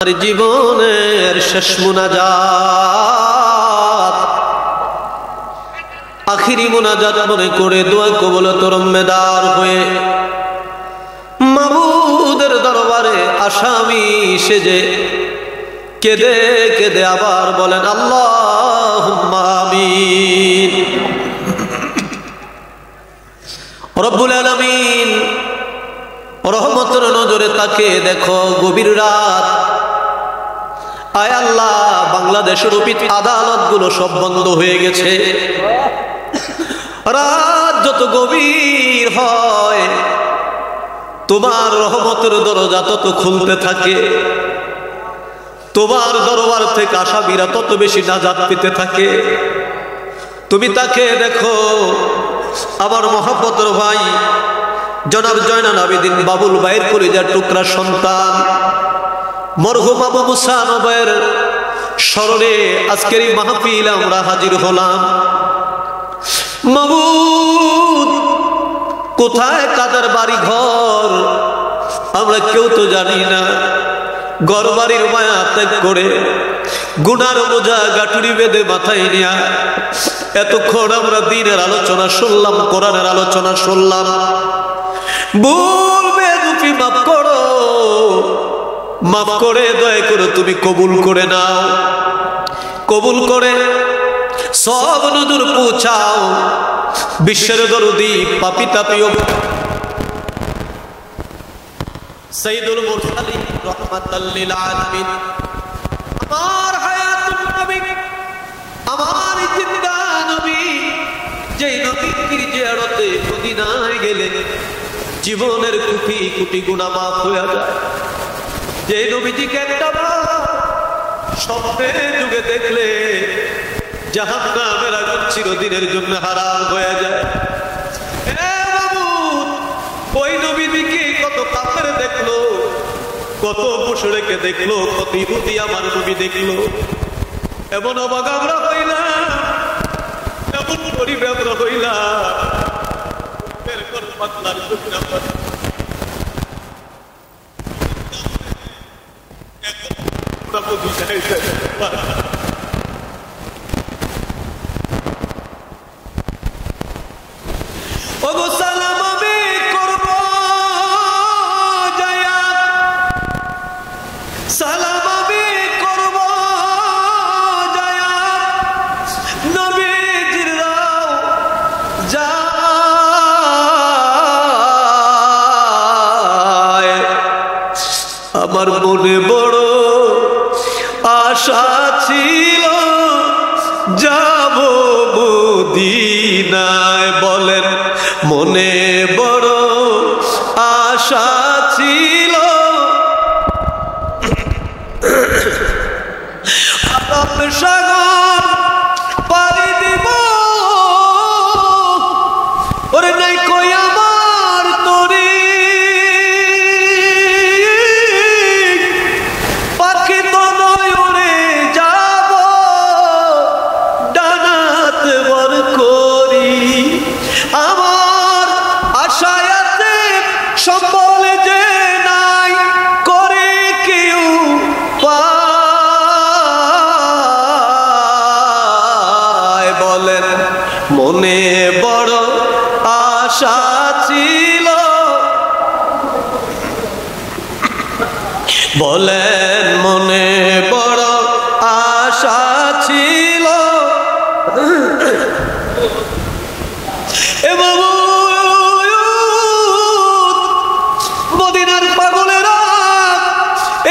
জীবনের শেষ মুনাজাত, আখিরি মুনাজাত মনে করে দোয়া কবুল তরম্মেদার হয়ে মাবুদের দরবারে আসামি সেজে কেঁদে কেঁদে আবার বলেন আল্লাহুম্মা আমিন। রব্বুল আলামিন রহমতের নজরে তাকে দেখো, গভীর রাত, আয় আল্লাহ বাংলাদেশের অফিস আদালতগুলো সব বন্ধ হয়ে গেছে। রাত যত গভীর হয় তোমার রহমতের দরজা তত খুলতে থাকে, তোমার দরবার থেকে আসামিরা তত বেশি নাজাত পেতে থাকে। তুমি তাকে দেখো, আমার মহব্বতের ভাই জনাব জয়নাল আবেদিন বাবুল ভাইয়ের কলিজার টুকরা সন্তান মরহুম আবু মুসা নবের স্মরণে আজকের এই মাহফিল আমরা হাজির হলাম। মাবুদ, কোথায় কাদের বাড়ি ঘর আমরা কেউ তো জানি না। ঘর বাড়ির মায়া ত্যাগ করে গুনার বোঝা গাটুরি বেঁধে মাথায় নিয়া এতক্ষণ আমরা দিনের আলোচনা শুনলাম, কোরআনের আলোচনা শুনলাম। বলবে তুমি মাফ করো, মাফ করে দয়া করে তুমি কবুল করে নাও, কবুল করে সব নজর পৌঁছাও। বিশ্বের দরদি পাপি তাপি সাইয়্যিদুল মুরসালিন রাহমাতাল লিল আলামিন আমার হায়াতুন নবী, আমার জিন্দা নবী, যেই নবীর জিয়ারতে মদিনায় গেলে জীবনের কোটি কোটি গুনাহ মাফ হয়ে যায়। যে নবীজিকে একটা স্বপ্নে যুগে দেখলে জাহান্নামের আগুন চিরদিনের জন্য হারাম হয়ে যায়। ওই নবীজিকে কত কাফের দেখলো, কত মুশরিক দেখলো, কত ইহুদি আমার নবী দেখলো। এমন অবাক আমরা হইলাম, এমন গরিব আমরা হইলাম। পাতলার টুকরা আমার মনে বড় আশা ছিল যাব মদিনায়, বলেন মনে বড় আশা ছিল আরব সাগর পাড়ি দিব। ওরে নাই কই আমার তরি পাখি তো নয় উড়ে যাব, ডানাত বর করি। আমার আশায় আছে সম্বল যে নাই করে কেউ পায়, বলেন মনে বড় আশা ছিল, বলেন মনে বড় আশা ছিল। মদিনার পাগলেরা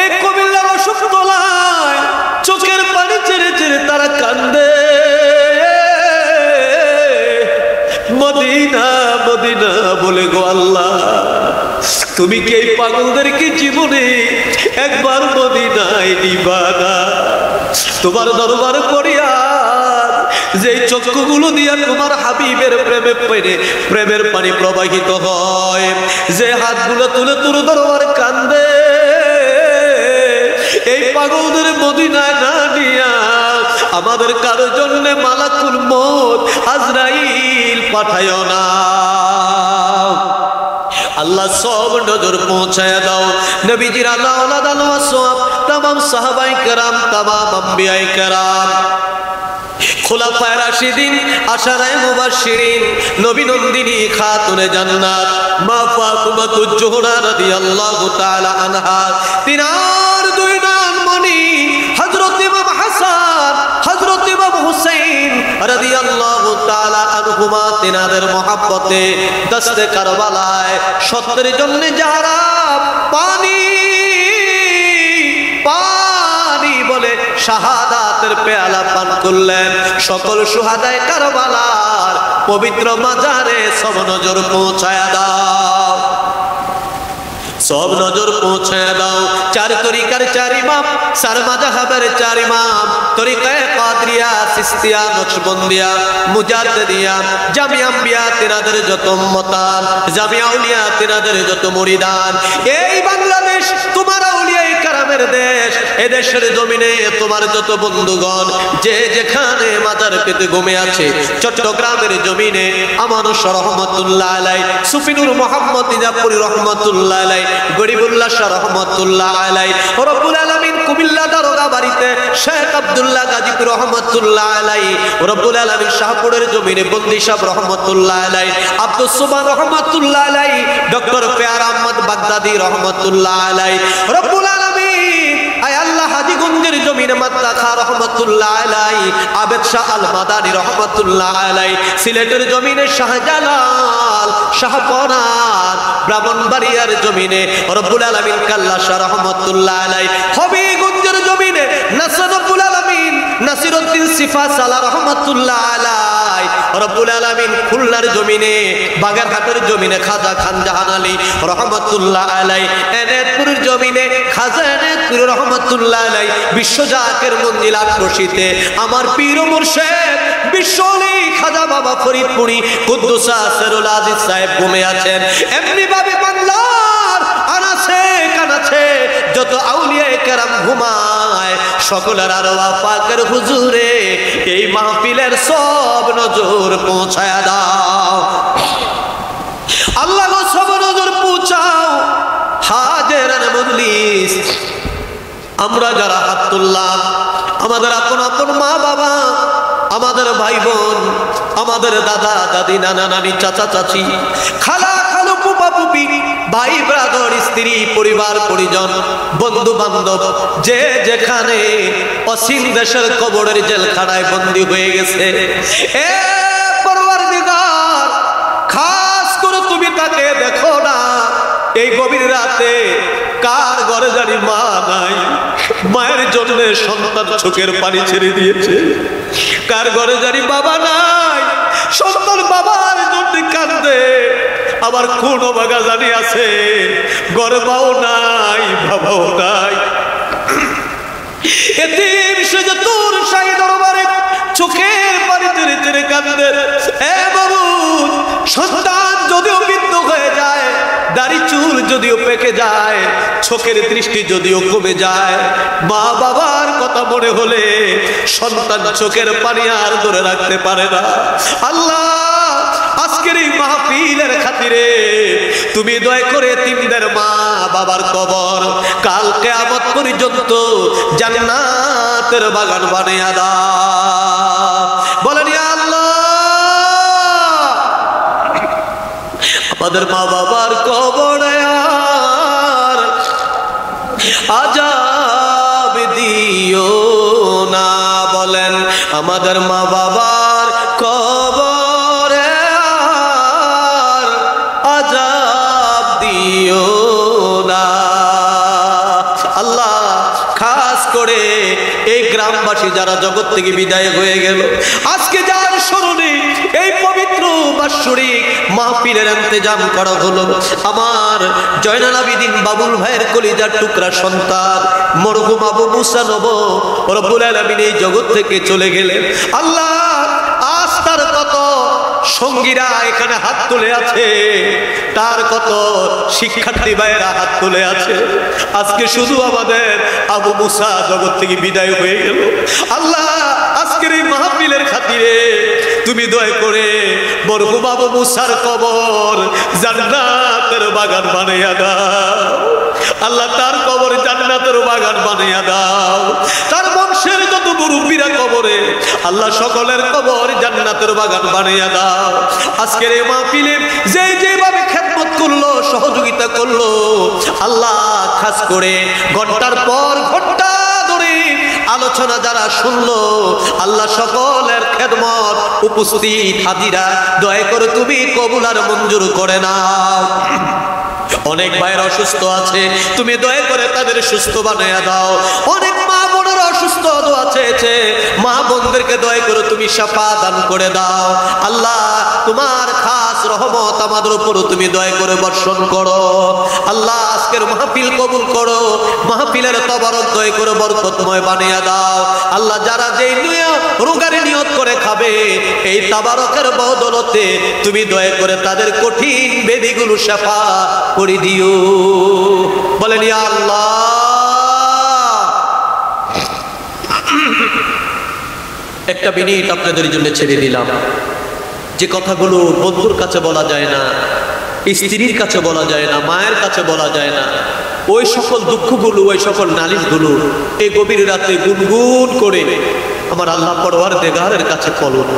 এই কুমিল্লার অশোক তলায় চোখের পানি ছেড়ে ছেড়ে তারা কান্দে, মদিনা মদিনা বলে গো আল্লাহ, তুমি কি এই পাগলদেরকে জীবনে একবার মদিনায় নিবা না? তোমার দরবার করিয়া যে চক্ষুগুলো দিয়া তোমার হাবিবের প্রেমে পেরে প্রেমের পানি প্রবাহিত হয়, যে হাতগুলো তুলে তোর দরবার কান্দে, এই পাগলদের মদিনায় না নিয়া আমাদের কারোর জন্য মালাকুল মউত আজরাইল পাঠায় না। আল্লাহ সব নজর পৌঁছায়া দাও নবীজির আওলাদ ওয়াসওয়াব तमाम সাহাবায়ে কেরাম तमाम আম্বিয়ায়ে কেরাম খুলাফায়ে রাশিদিন আশারায়ে মুবাশশিরিন নবী নন্দিনী খাতুনে জান্নাত মা ফাতিমাতুজ জোহরা রাদিয়াল্লাহু তাআলা আনহা তিনার দুই নামমণি হযরত ইমাম হাসান হযরত ইমাম হুসাইন রাদিয়াল্লাহু তাআলা আনহুমা তিনাদের মহব্বতে দস্তে কারবালায় সত্যের জন্য যারা পানি বলে শাহাদাতের পেয়ালা পান করলেন সকল শুহাদায়ে কারবালার পবিত্র মাজারে সব নজর পৌঁছায়া দাও সব নজর পৌঁছায়া দাও চার তরিকার চার ইমাম চার মাযহাবের চার ইমাম তরিকায়ে কাদরিয়া সিস্তিয়া নকশবন্দিয়া মুজাদ্দিদিয়া জামিয়া আম্বিয়া তিনাদের যত উম্মতান জামিয়া আউলিয়া তিনাদের যত মুরিদান এই বাংলাদেশ তোমার আউলিয়ায়ে কারামের দেশ এই দেশের জমিনে তোমার যত বন্ধুগণ যে যেখানে মাজার পেতে ঘুমিয়ে আছে চট্টগ্রামের জমিনে আমানুর রহমাতুল্লাহ আলাইহি সুফিনুর মুহাম্মদ নিজাপুরী রহমাতুল্লাহ আলাইহি গরিবুল্লাহ শাহ রহমাতুল্লাহ আলাইহি রব্বুল আলামিন কুমিল্লা দারোগা বাড়িতে শেখ আব্দুল্লাহ গাজীপুর রহমাতুল্লাহ আলাইহি রব্বুল আলামিন শাহপুরের জমিনে বন্দি সাহেব রহমাতুল্লাহ আলাইহি আব্দুস সুবহান রহমাতুল্লাহ আলাইহি ডক্টর পেয়ার আহমদ বাগদাদি রহমাতুল্লাহ আলাইহি রব্বুল আলামিন আয় আল্লাহ হাজীগঞ্জের জমিনে মাত্তা খা রহমাতুল্লাহ আলাইহি আবেদ শাহ আল মাদানী রহমাতুল্লাহ আলাইহি সিলেটের জমিনে শাহজালাল শাহপরান ব্রাহ্মণবাড়িয়ার জমিনে রব্বুল আলামিন কাল্লা শাহ রহমাতুল্লাহ আলাইহি হবিগঞ্জের জমিনে নাসর রব্বুল আলামিন নাসিরউদ্দিন সিফা সালা রহমাতুল্লাহ আলাইহি রব্বুল আলামিন খুলনার জমিনে বাগেরহাটের জমিনে খাজা খান জাহান আলী রহমাতুল্লাহ আলাইহি এনায়েতপুরের জমিনে খাজা এনায়েতপুর রহমাতুল্লাহ আলাইহি বিশ্বজাকের মঞ্জিল আক্রোশিতে আমার পীর ও মুর্শিদ বিশ্বলি খাজা বাবা ফরিদপুরি কুদ্দুসা সিরুল আজিজ সাহেব ঘুমে আছেন এমনি ভাবে বাংলার আনাছে কানাছে যত আউলিয়ায়ে কেরাম ঘুমায় সকলের আরওয়াহ পাকের হুজুরে এই মাহফিলের সব নজর পৌঁছায়া দাও আল্লাহ গো সব নজর পৌঁছাও হাজেরান মজলিস আমরা যারা হাত তুললাম আমাদের আপন আপন মা বাবা আমাদের ভাই বোন আমাদের দাদা দাদি নানা নানি চাচা চাচি খালা খালু ফুফা ফুফি ভাই ব্রাদার স্ত্রী পরিবার পরিজন বন্ধু বান্ধব যে যেখানে অসীম দেশের কবরের জেলখানায় বন্দী হয়ে গেছে এ পরওয়ারদিগার খাস করে তুমি তাকে দেখো না এই গভীর রাতে কার ঘরে জানি মা নাই মায়ের জন্য সন্তান চোখের পানি ছেড়ে দিয়েছে কার ঘরে জানি বাবা নাই সন্তান বাবার জন্য কাঁদে আবার কোন বাগা জানি আছে ঘরে মাও নাই বাবাও নাই এতিম সে যে তোর শাহী দরবারে চোখের পানি ছেড়ে ছেড়ে কাঁদে এ বাবু সন্তান যদিও বৃদ্ধ হয়ে যায় দাড়ি চুল যদিও পেকে যায় চোখের দৃষ্টি যদিও কমে যায় মা বাবার কথা মনে হলে সন্তান চোখের পানি আর ধরে রাখতে পারে না আল্লাহ আজকের এই মাহফিলের খাতিরে তুমি দয়া করে তিনদের মা বাবার কবর কাল কিয়ামত পর্যন্ত জান্নাতের বাগান বানিয়ে দাও বলেন ইয়া আল্লাহ আমাদের মা বাবার কবরে আর আযাব দিও না বলেন আমাদের মা বাবার কবরে আর আযাব দিও না আল্লাহ খাস করে এই গ্রামবাসী যারা জগৎ থেকে বিদায় হয়ে গেল আজকে যার স্মরণে এই পবিত্র বাৎসরিক মাহফিলের ইন্তজাম করা হলো আমার জয়নাল আবেদিন বাবুল ভাইয়ের কলিজার টুকরা সন্তান মরহুম আবু মুসা নব রব্বুল আলামিন এই জগৎ থেকে চলে গেলেন আল্লাহ আজ তার কত সঙ্গীরা এখানে হাত তুলে আছে তার কত শিক্ষার্থী ভাইয়েরা হাত তুলে আছে আজকে শুধু আমাদের আবু মুসা জগৎ থেকে বিদায় হয়ে গেল আল্লাহ আজকের এই মাহফিলের খাতিরে তুমি দয়া করে মরহুম আবু মুসার কবর জান্নাতের বাগান বানাইয়া দাও আল্লাহ, তার কবর জান্নাতের বাগান বানাইয়া দাও। তার বংশের যত মুরব্বীরা কবরে আল্লাহ সকলের কবর জান্নাতের বাগান বানাইয়া দাও। আজকের এই মাহফিলে যেভাবে খেদমত করলো, সহযোগিতা করলো আল্লাহ, খাস করে ঘন্টার পর ঘন্টা ধরে আলোচনা যারা শুনলো আল্লাহ, সকলের খেদমত উপস্থিত হাজিরা দয়া করে তুমি কবুল আর মঞ্জুর করে নাও। অনেক ভাইয়ের অসুস্থ আছে, তুমি দয়া করে তাদের সুস্থ বানাইয়া দাও। অনেক মা বোনের অসুস্থ আছে, মা বোনদেরকে দয়া করে তুমি শাফা দান করে দাও। আল্লাহ, তোমার খাস রহমত আমাদের উপর তুমি দয়া করে বর্ষণ করো। আল্লাহ, আজকের মাহফিল কবুল করো, মাহফিলের তবারক দয়া করে বরকতময় বানিয়ে দাও। আল্লাহ, যারা যেই রোগারে নিয়ত করে খাবে এই তাবারকের বদৌলতে তুমি দয়া করে তাদের কঠিন বেদিগুলো শাফা করে দিও। বলেন ইয়া আল্লাহ। একটা মিনিট আপনাদের জন্য ছেড়ে দিলাম। যে কথাগুলো বন্ধুর কাছে বলা যায় না, স্ত্রীর কাছে বলা যায় না, মায়ের কাছে বলা যায় না, ওই সকল দুঃখগুলো, ওই সকল নালিশগুলো এই গভীর রাতে গুনগুন করে আমার আল্লাহ পরওয়ারদিগারের কাছে বলুন।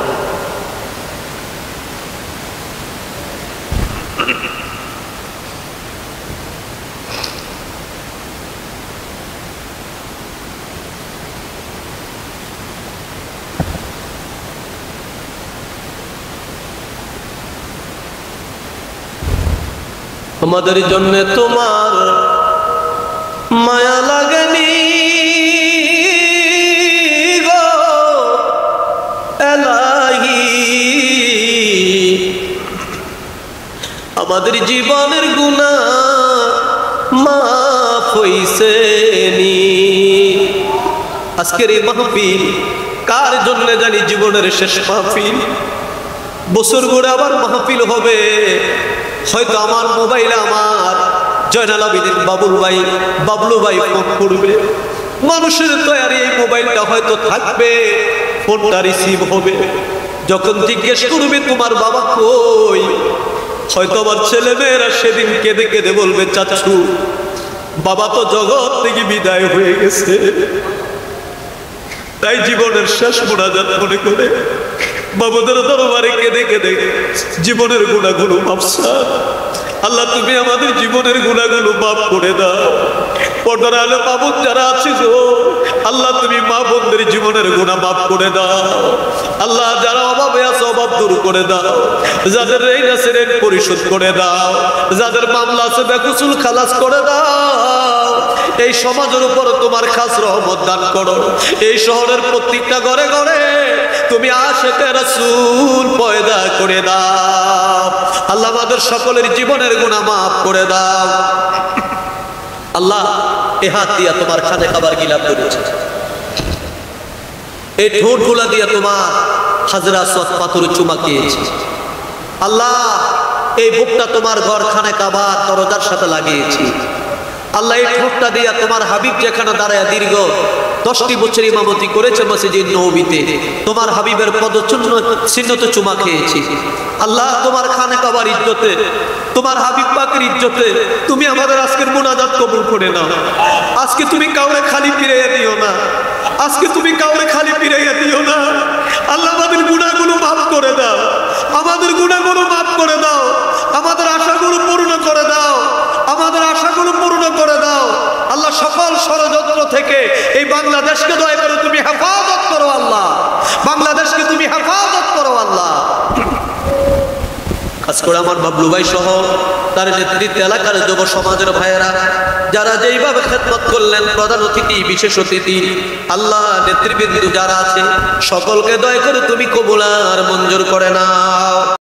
আমাদের জন্য তোমার মায়া লাগেনি গো এলাহি, আমাদের জীবনের গুনাহ মাফ হইছে নি। আজকের এই মাহফিল কার জন্য জানি জীবনের শেষ মাহফিল। বছর ঘুরে আবার মাহফিল হবে, হয়তো আমার মোবাইলে আমার জয়নাল আবেদিন বাবলু ভাই ফোন করবে। মানুষের তৈরি এই মোবাইলটা হয়তো থাকবে, ফোনটা রিসিভ হবে। যখন জিজ্ঞেস করবে তোমার বাবা কই, হয়তো আমার ছেলে মেয়েরা সেদিন কেঁদে কেঁদে বলবে চাচু বাবা তো জগৎ থেকে বিদায় হয়ে গেছে। তাই জীবনের শেষ মোনাজাত মনে করে বাবুদের দরবারে কেঁদে কেঁদে জীবনের গুনাহগুলো মাফসা। আল্লাহ, তুমি আমাদের জীবনের গুনাহগুলো মাফ করে দাও। পর্দার আলো বাবু যারা আছে গো আল্লাহ, তুমি মা বোনদের জীবনের গুনাহ মাফ করে দাও। আল্লাহ, যারা অভাবে আছে অভাব দূর করে দাও, যাদের ঋণ আছে ঋণ পরিশোধ করে দাও, যাদের মামলা আছে বেকসুল খালাস করে দাও। এই সমাজের উপর তোমার খাস রহমত দান করো। এই শহরের প্রত্যেকটা ঘরে ঘরে তুমি আশিকে রাসূল পয়দা করে দাও। আল্লাহ, আমাদের সকলের জীবনের গুনাহ মাফ করে দাও। আল্লাহ, এ হাত দিয়া তোমার খানে খাবার গিলাপ করেছে, এই ঠোঁট গুলা দিয়া তোমার হাজরা সৎ পাথর চুমা খেয়েছে। আল্লাহ, এই বুকটা তোমার ঘর খানে কাবার দরজার সাথে লাগিয়েছি। আল্লাহ, এই ঠোঁটটা দিয়া তোমার হাবিব যেখানে দাঁড়ায় দীর্ঘ 10টি বছর ইমামতি করেছে মসজিদে নববীতে, তোমার হাবিবের পদচিহ্নতে চুমা খেয়েছি। আল্লাহ, তোমার খানে কাবার ইজ্জতে, তোমার হাবিব পাকের ইজ্জতে তুমি আমাদের আজকের মুনাজাত কবুল করে নাও। আজকে তুমি কাউরে খালি ফিরাইয়া দিও না, আজকে তুমি কাউরে খালি ফিরাইয়া দিও না। আল্লাহ, আমাদের গুনাহগুলো মাফ করে দাও, আমাদের গুনাহগুলো মাফ করে দাও, আমাদের আশাগুলো পূর্ণ করে দাও, আমাদের আশাগুলো পূর্ণ করে দাও। আল্লাহ, সকল ষড়যন্ত্র থেকে এই বাংলাদেশকে দয়া করে তুমি হেফাজত করো। আল্লাহ, বাংলাদেশকে তুমি হেফাজত করো। আল্লাহ, খাস করে আমার বাবলু ভাই সহ তার নেতৃত্বে এলাকার যুব সমাজের ভাইয়েরা যারা যেইভাবে খেদমত করলেন, প্রধান অতিথি বিশেষ অতিথি, আল্লাহ নেতৃবৃন্দ যারা আছে সকলকে দয়া করে তুমি কবুল আর মঞ্জুর করে নাও।